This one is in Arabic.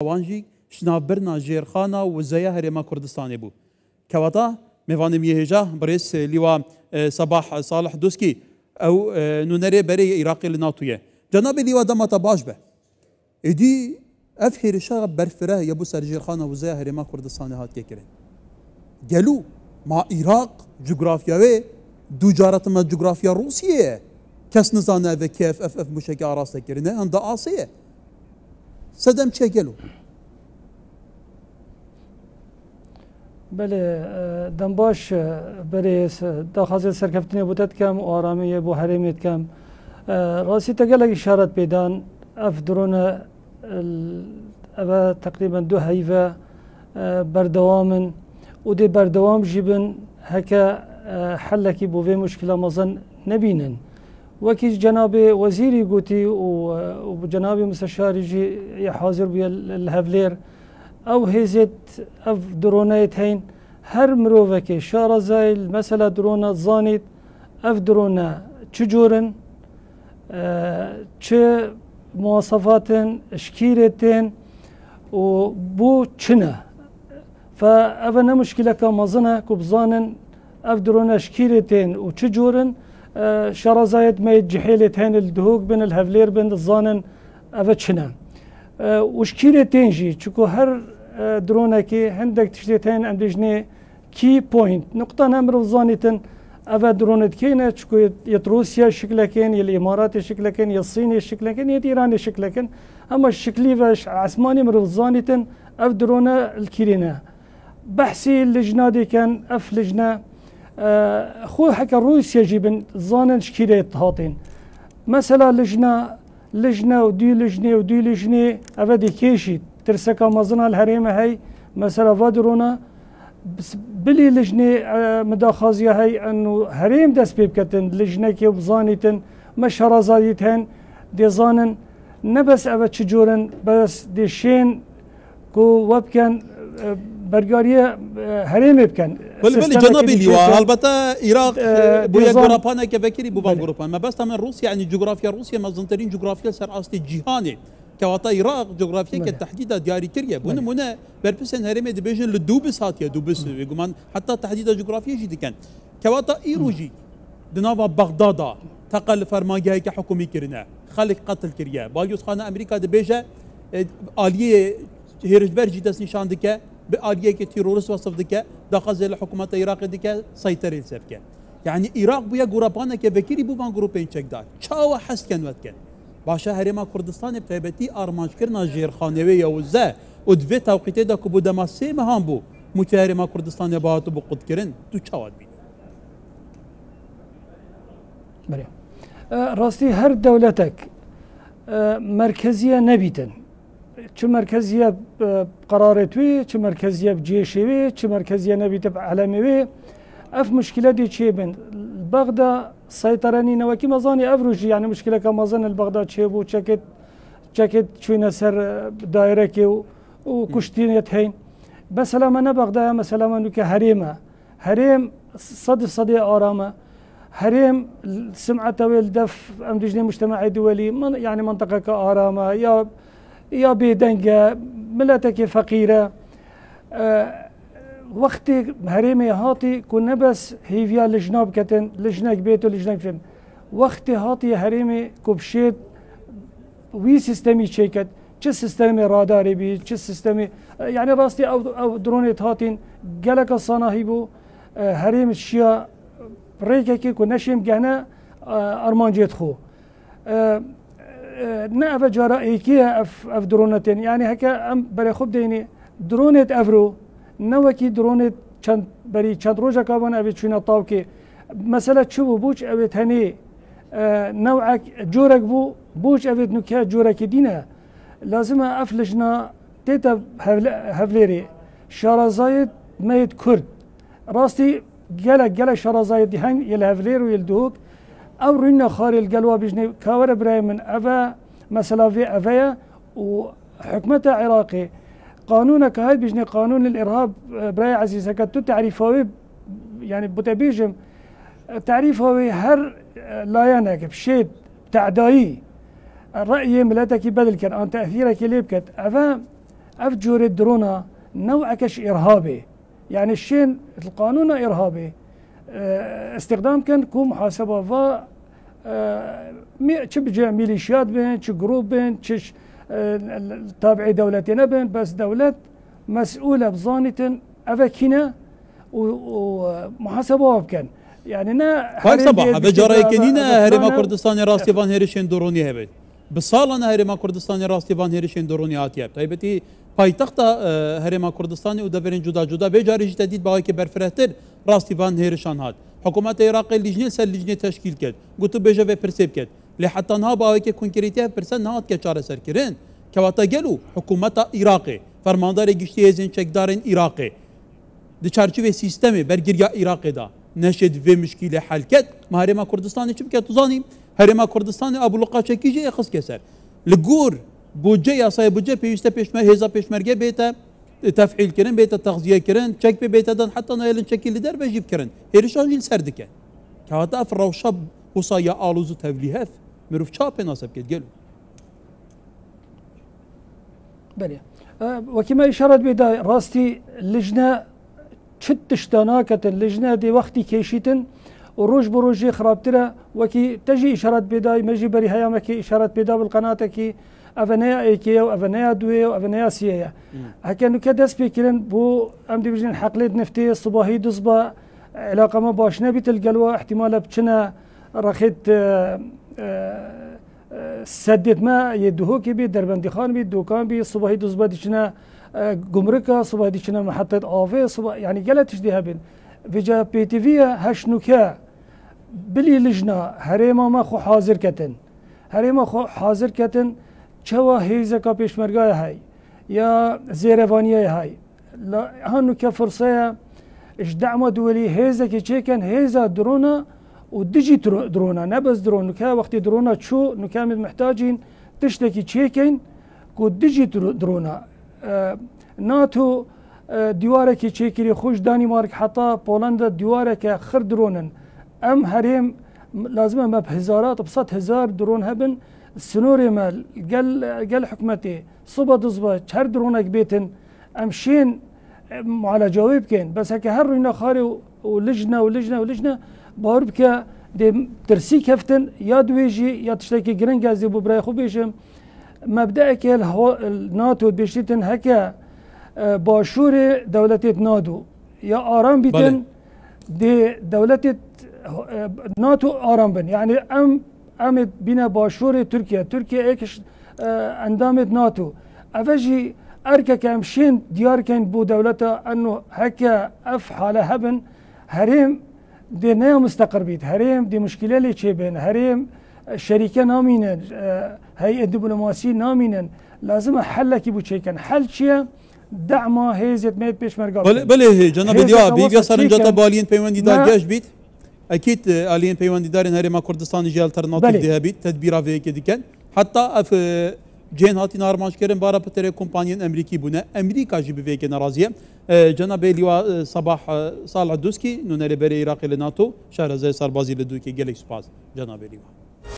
وانجی شناف برنا جیرخانا و زیا هرما کردستانی بو کواتا میوانم یهجا برس لیوا صباح صالح دوسکی او نونره برای عراقی لناتویه جناب لیوا دمتا باش به ادی اف هرشا برفره یبو سر جیرخانا و زیا هرما کردستانی هات کردن گلو ما عراق جغرافیاوی دو جارت ما جغرافیا روسیه کس نزانه و کیف اف مشکل راسته کرنه اند آسیه سدم چه گلو بله دنباش برای داخل سرکفتنی بودت کم و آرامی بو حریمیت کم راستی تقلق اشارت بیدان اف درون اوا تقریبا 2 هیوه بردوامن و دی بردوام جیبن هکا حلکی بو وی مشکل مزن نبینن وكي جناب وزيري قوتي وجناب مستشاري جي حاضر بي الهفلير او هيزت اف درونات هين هر مروفكي شارة زايل مثلا درونات زانيت اف درونا تشجورن تش مواصفاتن شكيرتين وبو تشنا فأفنا مشكلة كمازنة كبزانن اف درونا شكيرتين وتشجورن شرزايد ما يجحيلة هين الدهوك بين الهفلير بين الظانن أفتشنا وشكيلة تنجي تشكو هر درونة كي عندك تشتيتين عندجني كي بوينت نقطة نمر الظانيتن أفا درونة كينا تشكو يت روسيا شكلها كين يا الإمارات شكلها كين يا الصين شكلها كين يا إيران شكلها كين أما الشكلي فاش عثماني مر الظانيتن أف درونة الكيرينا بحثي اللجنة دي كان أف لجنة خو حكى روسيا جيبن ظانن شكيريت هاتين مثلا لجنة ودي لجنة أفادي كيشي ترسكا مازنا الهريمة هاي مثلا فادرونا بلي لجنة مداخازية هاي انه هريم دس بيبكتن لجنة كي وظانيتن مش هرازايتهن دي ظانن نبس أفاد شجورن بس دي شين كو وبكن برگاریه هرمی بکن. بله جنابی لیوا البته عراق بویا گروپانه که فکری بوان گروپان ما بس تمام روسيا يعني جغرافيا روسيا مازنترين جغرافيا سر اصل جهاني كواتا عراق جغرافيا كتحديد دياري كريا بون منا بربسن هرمي دبيجن للدوبس هاتيا دوبس يقولون حتى تحديد جغرافيا جدي كان كواتا ايروجي دنافا بغداد تقل فرمانجاي كحكومي كرنا خلق قتل كريا باليوس خانه امريكا دبيجه آلية هيرجبرجي دس نشان دكه بآلية كتيرورس وصف دكه داخل الحكومة العراق دكه سيطرة سبكه يعني العراق بيا جروبانا كفكري بوان جروبين تشك دار شاو حس كان وقتكن باشا هرما كردستان بتبتي ارمانج كرنا جير خانويه وزا ودفي توقيته دا كبو دماسي مهام بو متهرما كردستان باهاتو بقد كرن تو چاواد بي بري راستي هر دولتك مركزية نبيتن چه مرکزیه قرارتوی چه مرکزیه بجيشوي چه مرکزیه نبیت بعلموي اف مشكله دي چه بن بغدا سيطراني نوكي مزاني افروجي يعني مشكله كمازن البغدا تشيبو چكت چوينا سر دائره كي وكشتينيت هين بس لما انا بغدا مثلا انه هريم صد ارامه هريم سمعته والدف امدجني مجتمعي دولي يعني منطقه كارامه يا بيدنجة ملتك فقيرة وقت هريمي هاتي كنا بس هيفيا لجناب كتن لجنك بيتو لجنك فين وقت هاتي هريمي كوبشيت وي سيستمي تشيكت چه سيستمي راداري بي چه سيستمي يعني راستي او درونيت هاتين جلك الصناهي بو هريم الشيا بريكي كنا شيم جهنا ارمانجيت خو نأف جارا ايكيا اف درونتين يعني هكا ام بري خب ديني درونت افرو نوكي درونت چند بري چند روجا كابان ابي چونا طاوكي مثلا تشوفو بوش ابي هني نوعك جورك بوش ابي نكيا جورك دينا لازم افلجنا تيتا هفليري شارزايد ميت كرد راستي جالك شارزايد هنگ يلهفلير ويلدوك او رينا خاري القلوة بجني كاور براي من افا مثلا في افايا وحكمتها عراقي قانونك هاي بجني قانون الارهاب براي عزيزة كتو تعريفه يعني بتبيجم تعريفه هر لايانك بشيت تعدائي الرأي ملاتك بدل كان ان تأثيرك ليبكت افا أفجور الدرونا نوع كش إرهابي، يعني الشين القانون إرهابي، استخدام كان كو محاسبة و بجي ميليشيات بين جروب بين تابعي دولتنا بين، بس دولة مسؤولة بظانة أفكنا ومحاسبة بكن يعني نا فاك صباح بجاري كنينا هرما كردستان راستي فان هيرشين دوروني هبل بصالنا هرما كردستان راستي فان هيرشين دوروني هاتياب طيبتي پایتخت هرما کردستانی و دورین جدا جدا بجاری جدید باقی که برفرهتر راستی وان هیرشان هات حکومت عراق لجنه سر لجنه تشکیل کرد گوتو بجا و پرسیب کرد لحتى نها باقی که کنکریتی پرسن نهات که چاره سر کرن که وقتا گلو حکومت عراقی فرماندار گشتی ازین چکدارن عراقی دی چارچوب سیستمی برگریا عراقی دا نشد و مشکل حل کرد ما هرما کردستانی چی بکرد توزانی هرما کردستانی ابولقا چکیجی اخص کسر لگور بودجه یاسای بودجه پیوسته پیشمر هزا پیشمرگه بیتا تفعیل کردن بیتا تغذیه کردن چک به بیتا دن حتی نایلن چکی لیدر بجیب کردن هیرشان جیل سردکه که حتی اف روشا وصايا آلوز و تبلیهف مروف چاپ ناسب کد گلو بله وكما إشارة بدا راستي لجنة شت تشتاناكة اللجنة دي وقتي كيشيتن وروج بروجي خرابترا وكي تجي إشارة بدا مجي بري هيامكي إشارة بدا بالقناة كي أفنيا إيكيا وأفنيا دوية وأفنيا سيايا هكذا كدس بيكرن بو أم دي بجين حقليد نفتي صباحي دصبا علاقة ما باش نبيت القلوة احتمال بچنا رخيت سدت ما يدهوكي بي دربندي خان بي دوكان بي صباحي دصبا ديشنا جمركا صباحي ديشنا محطة آفي صباح يعني قالت تشديها بين فيجا بي تي في هشنوكا بلي لجنة هريما ما خو حاضر كتن هريما خو حاضر كتن چوا هیزه کا پیشمرگاه هاي يا زيرفانيه هاي لا هانو كفرصه اش دعم دولي هيزه كي تشيكن هيزه درونا وديجي درونا نبز درون كا وقت درونا تشو نكامل محتاجين تشتكي تشيكن كو ديجي درونا ناتو ديواره كي تشيكري خوش دانمارك حتى بولندا ديواره كخر درونن ام هريم لازم ما بهزارات بصت هزار درون هبن السنوري مال قال حكمتي صبا ضزبا شهر درونك بيتن امشين على جواب كان بس هكا هروينا خاري ولجنه باربكا دي ترسي كفتن يا دويجي يا تشتكي جرينجازي ببراي خو بيشم مبدأك الناتو بيشتن هكا باشور دولتي نادو يا آرام بيتن دي دولتي ناتو آرام بن يعني ام بنا باشور تركيا ايكش اندامت ناتو افجي اركا كامشين ديار كان بو دولتا انه هكا اف حاله هبن هريم دي نيا مستقر بيت هريم دي مشكله اللي تشيبين هريم شركه نامينن هيئه دبلوماسي نامينن لازم حل كي بو تشيكن حل شيء دعم هيزت ميت بيشمرغا بله جناب ديابي بيصير جتا بالين بيوندي دار جاش بيت اكيد الين بيوندي دارين هرما كردستان جي الترناتيف دي بيت تدبيرا في كي ديكن حتى في جين هاتي نارمانش كرن بارا بتري كومبانيون امريكي بونا امريكا جي بي كي نرازيه جناب لواء صباح صالح دوسكي نونري بري عراقي لناتو شهر زي سربازي لدوكي جالكس باز جناب لواء